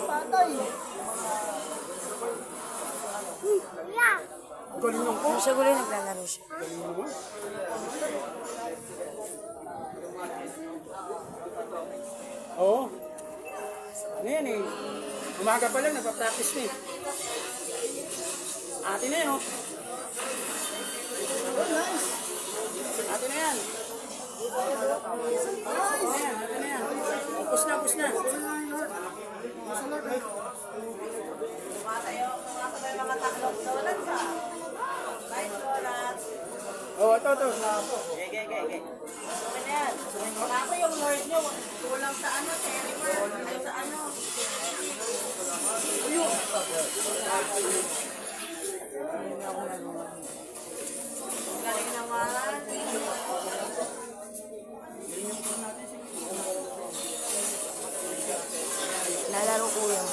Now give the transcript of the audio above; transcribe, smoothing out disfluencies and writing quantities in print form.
Patay. Galing lang po. Siya gulo naglalaro siya. Oo. Ano yan eh. Umaga pa lang, nagpa-practice na eh. Atin na yan oh. Oh, nice. Atin na yan. Nice. Atin na yan. Pus na, pus na. Oh, ito. Okay. Kaso yung Lord nyo, kulang sa ano, telemer, ay sa ano. Galing naman. Lalaro ko yan.